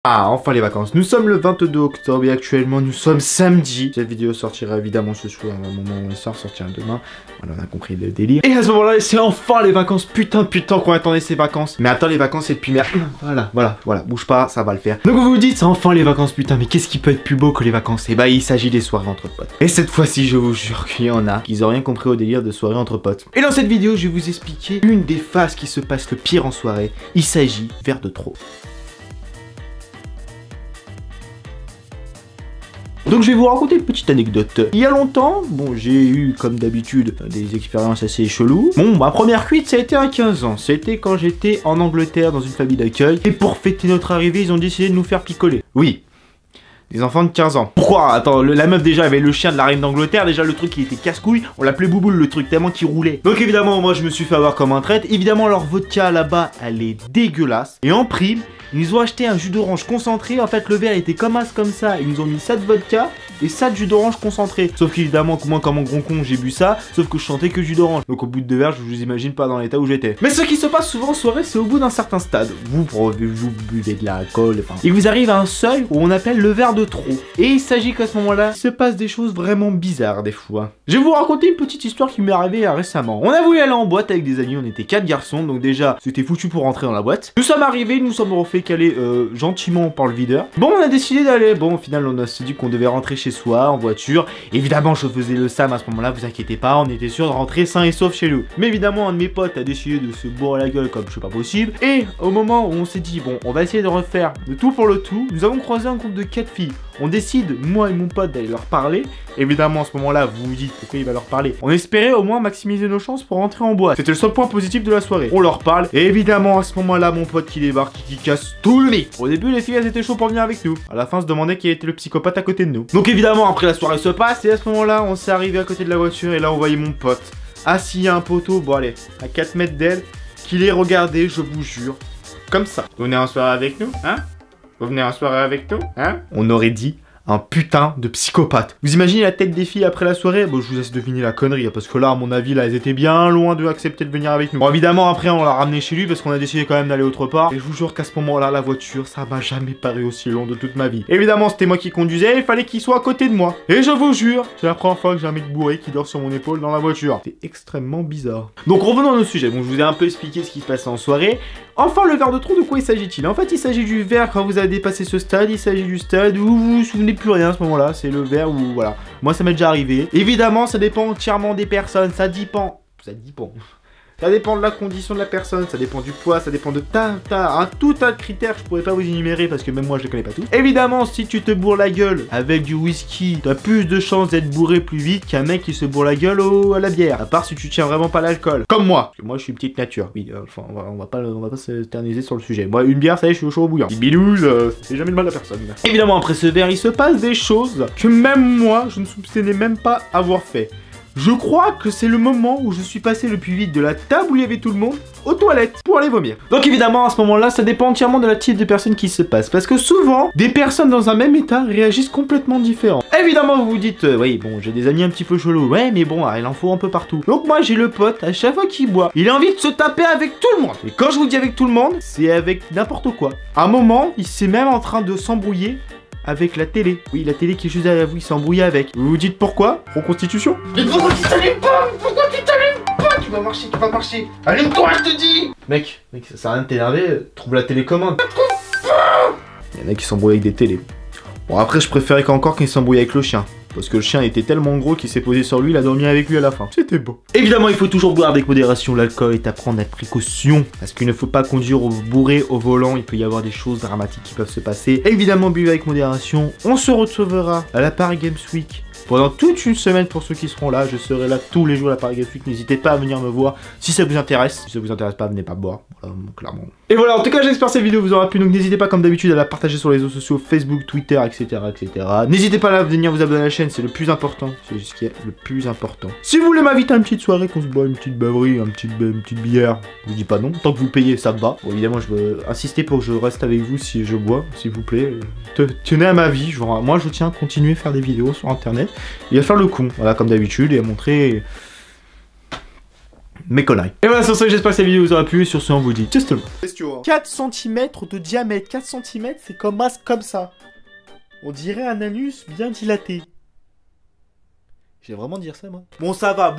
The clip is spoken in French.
Ah, enfin les vacances. Nous sommes le 22 octobre et actuellement nous sommes samedi. Cette vidéo sortira évidemment ce soir, au moment où elle sortira demain. Voilà, on a compris le délire. Et à ce moment-là, c'est enfin les vacances. Putain qu'on attendait ces vacances. Mais attends, les vacances c'est depuis merde. Voilà, bouge pas, ça va le faire. Donc vous vous dites, c'est enfin les vacances, putain, mais qu'est-ce qui peut être plus beau que les vacances? Et bah, il s'agit des soirées entre potes. Et cette fois-ci, je vous jure qu'il y en a qui ont rien compris au délire de soirées entre potes. Et dans cette vidéo, je vais vous expliquer une des phases qui se passe le pire en soirée. Il s'agit verre de trop. Donc je vais vous raconter une petite anecdote. Il y a longtemps, bon, j'ai eu comme d'habitude des expériences assez cheloues. Bon, ma première cuite ça a été à 15 ans. C'était quand j'étais en Angleterre dans une famille d'accueil. Et pour fêter notre arrivée, ils ont décidé de nous faire picoler. Oui, des enfants de 15 ans. Pourquoi? Attends, la meuf déjà avait le chien de la reine d'Angleterre, déjà le truc il était casse-couille, on l'appelait Bouboule le truc, tellement qu'il roulait. Donc évidemment, moi je me suis fait avoir comme un traître. Évidemment, leur vodka là-bas, elle est dégueulasse. Et en prime, ils nous ont acheté un jus d'orange concentré. En fait, le verre était comme ça. Ils nous ont mis ça de vodka et ça de jus d'orange concentré. Sauf qu'évidemment, moi, comme un gros con, j'ai bu ça. Sauf que je sentais que jus d'orange. Donc, au bout de 2 verres, je vous imagine pas dans l'état où j'étais. Mais ce qui se passe souvent en soirée, c'est au bout d'un certain stade. Vous buvez de l'alcool, enfin. Il vous arrive à un seuil où on appelle le verre de trop. Et il s'agit qu'à ce moment-là, il se passe des choses vraiment bizarres des fois. Je vais vous raconter une petite histoire qui m'est arrivée récemment. On a voulu aller en boîte avec des amis. On était 4 garçons. Donc, déjà, c'était foutu pour rentrer dans la boîte. Nous sommes arrivés, nous sommes refait caler gentiment par le videur. Bon, on a décidé d'aller. Bon, au final, on a se dit qu'on devait rentrer chez soi en voiture. Évidemment, je faisais le Sam à ce moment-là, vous inquiétez pas, on était sûr de rentrer sain et sauf chez nous. Mais évidemment, un de mes potes a décidé de se bourrer la gueule comme je sais pas possible. Et au moment où on s'est dit, bon, on va essayer de refaire le tout pour le tout, nous avons croisé un groupe de 4 filles. On décide, moi et mon pote, d'aller leur parler. Évidemment, à ce moment-là, vous vous dites pourquoi il va leur parler. On espérait au moins maximiser nos chances pour rentrer en boîte. C'était le seul point positif de la soirée. On leur parle. Et évidemment, à ce moment-là, mon pote qui débarque, qui casse tout le nez. Au début, les filles, elles étaient chaudes pour venir avec nous. À la fin, se demandaient qui était le psychopathe à côté de nous. Donc évidemment, après la soirée se passe. Et à ce moment-là, on s'est arrivé à côté de la voiture. Et là, on voyait mon pote assis à un poteau, bon allez, à 4 mètres d'elle, qui les regardait, je vous jure, comme ça. Vous venez en soirée avec nous, hein? Vous venez en soirée avec nous, hein? On aurait dit un putain de psychopathe. Vous imaginez la tête des filles après la soirée? Bon, je vous laisse deviner la connerie, parce que là, à mon avis, là, elles étaient bien loin de accepter de venir avec nous. Bon, évidemment, après, on l'a ramené chez lui, parce qu'on a décidé quand même d'aller autre part. Et je vous jure qu'à ce moment-là, la voiture, ça m'a jamais paru aussi long de toute ma vie. Évidemment, c'était moi qui conduisais, il fallait qu'il soit à côté de moi. Et je vous jure, c'est la première fois que j'ai un mec bourré qui dort sur mon épaule dans la voiture. C'est extrêmement bizarre. Donc, revenons à nos sujets. Bon, je vous ai un peu expliqué ce qui se passait en soirée. Enfin, le verre de trop, de quoi il s'agit-il? En fait, il s'agit du verre quand vous avez dépassé ce stade. Il s'agit du stade où vous vous souvenez plus rien à ce moment-là. C'est le verre où, voilà. Moi, ça m'est déjà arrivé. Évidemment, ça dépend entièrement des personnes. Ça dépend de la condition de la personne, ça dépend du poids, ça dépend de tout tas de critères que je pourrais pas vous énumérer parce que même moi je les connais pas tous. Évidemment, si tu te bourres la gueule avec du whisky, t'as plus de chances d'être bourré plus vite qu'un mec qui se bourre la gueule à la bière. À part si tu tiens vraiment pas l'alcool. Comme moi. Parce que moi je suis une petite nature. Oui, enfin, on va pas s'éterniser sur le sujet. Moi, une bière, ça y est, je suis au chaud au bouillant. Une bilouse, c'est jamais le mal à personne. Évidemment, après ce verre, il se passe des choses que même moi, je ne soupçonnais même pas avoir fait. Je crois que c'est le moment où je suis passé le plus vite de la table où il y avait tout le monde aux toilettes pour aller vomir. Donc évidemment à ce moment-là ça dépend entièrement de la type de personne qui se passe parce que souvent des personnes dans un même état réagissent complètement différent. Évidemment vous vous dites oui bon j'ai des amis un petit peu chelous, ouais mais bon il en faut un peu partout. Donc moi j'ai le pote à chaque fois qu'il boit il a envie de se taper avec tout le monde. Et quand je vous dis avec tout le monde c'est avec n'importe quoi. À un moment il s'est même en train de s'embrouiller avec la télé. Oui, la télé qui est juste derrière vous, il s'est embrouillé avec. Vous vous dites pourquoi? Reconstitution. Mais pourquoi tu t'allumes pas? Pourquoi tu t'allumes pas? Tu vas marcher. Allume-toi, je te dis. Mec, ça sert à rien de t'énerver. Trouve la télécommande. Il y en a qui s'embrouillent avec des télés. Bon, après, je préférais qu'encore qu'il s'embrouille avec le chien. Parce que le chien était tellement gros qu'il s'est posé sur lui, il a dormi avec lui à la fin. C'était beau. Évidemment, il faut toujours boire avec modération. L'alcool est à prendre avec précaution. Parce qu'il ne faut pas conduire bourré au volant. Il peut y avoir des choses dramatiques qui peuvent se passer. Évidemment, buvez avec modération. On se retrouvera à la Paris Games Week pendant toute une semaine pour ceux qui seront là. Je serai là tous les jours à la Paris Games Week. N'hésitez pas à venir me voir si ça vous intéresse. Si ça vous intéresse pas, venez pas boire. Voilà, clairement. Et voilà, en tout cas, j'espère que cette vidéo vous aura plu. Donc n'hésitez pas, comme d'habitude, à la partager sur les réseaux sociaux, Facebook, Twitter, etc. N'hésitez pas à venir vous abonner à la chaîne, c'est le plus important. C'est ce qui est le plus important. Si vous voulez m'inviter à une petite soirée, qu'on se boit une petite beuverie, une petite bière, je vous dis pas non. Tant que vous payez, ça me va. Bon, évidemment, je veux insister pour que je reste avec vous si je bois, s'il vous plaît. Tenez à ma vie. Moi, je tiens à continuer à faire des vidéos sur Internet et à faire le con. Voilà, comme d'habitude, et à montrer mes conneries. Et voilà, sur ce, j'espère que cette vidéo vous aura plu. Sur ce, on vous dit tchuss tout le monde. Question. 4 cm de diamètre. 4 cm, c'est comme ça. On dirait un anus bien dilaté. J'ai vraiment dire ça, moi. Bon, ça va.